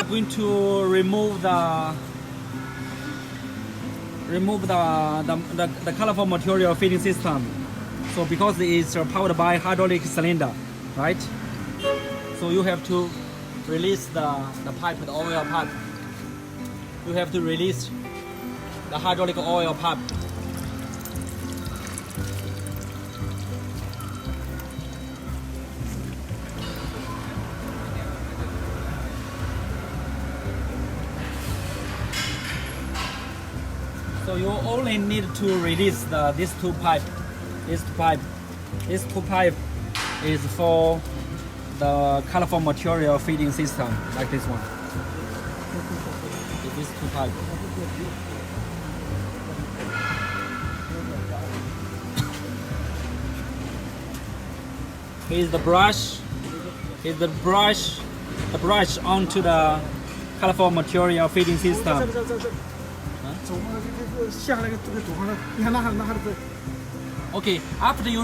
Going to remove the colorful material feeding system. So because it's powered by hydraulic cylinder, right? So you have to release the pipe, the oil pipe. You have to release the hydraulic oil pipe. So you only need to release these two pipe. This two pipe is for the colorful material feeding system, like this one. These two pipe. Here's the brush. Here's the brush onto the colorful material feeding system. Okay, after you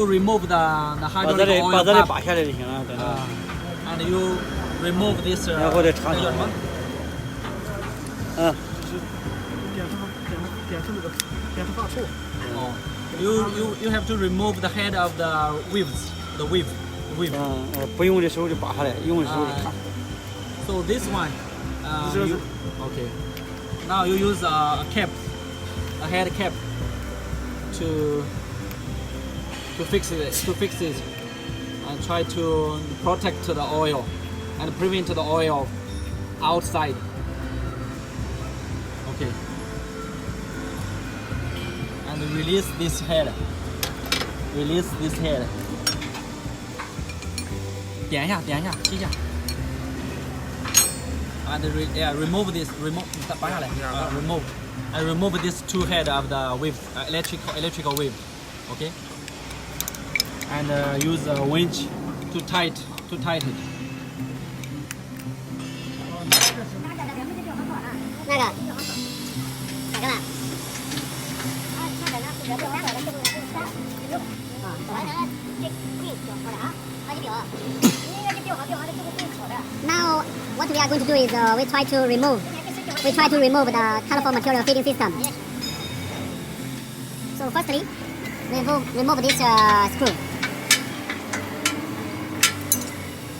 remove the hydraulic oil pipe, and you remove this. You have to remove the head of the weaves, the weave. So this one, okay. Now you use a cap, a head cap, to fix it, and try to protect the oil and prevent the oil outside. Okay. And release this head. Release this head. 点一下，吸一下。And remove this,拔下来，remove, and remove this two head of the weave, electrical weave, okay? And use a winch to tight it. 那个，哪个了？Now, what we are going to do is we try to remove the colorful material feeding system. So firstly, remove this screw.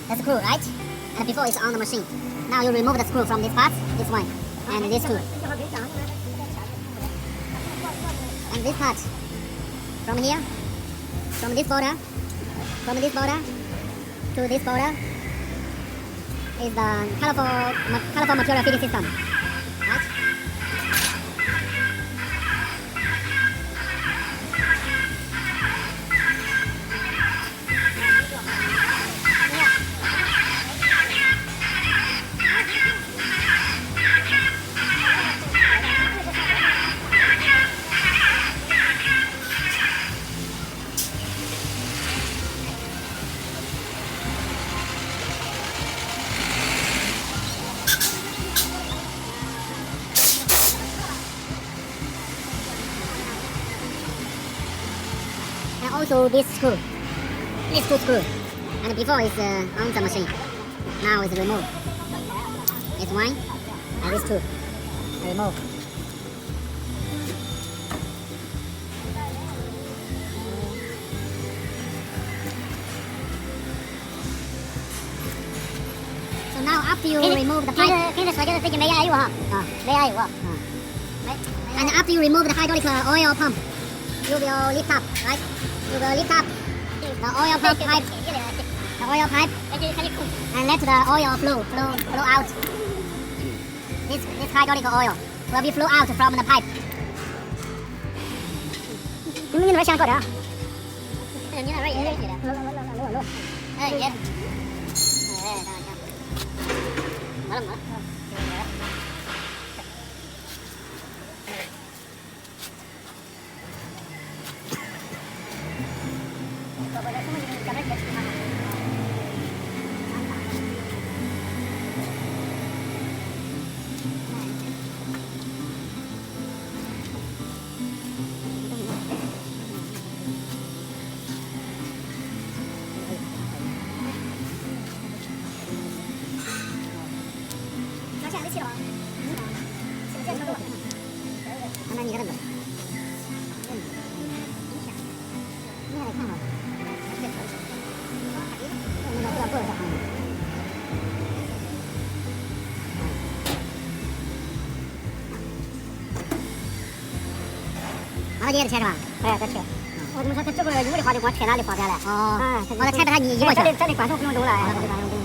The screw, right? And before it's on the machine. Now you remove the screw from this part, this one, and this two. And this part, from here, from this border to this border, is the colorful material feeding system, right? And also this screw, these two screws, and before it's on the machine, now it's removed. It's one, and these two, remove. So now after you remove the pipe, and after you remove the hydraulic oil pump, you will lift up, right? You will lift up the oil pipe, and let the oil flow out. This hydraulic oil will be flow out from the pipe. 看好了。那个不要过了马上就给他切是吧？哎，再切。我怎么说他这个有的话就光切哪里发展了？哦，我再拆把它移过去。这里管手不用动了，哎，这里管手不用。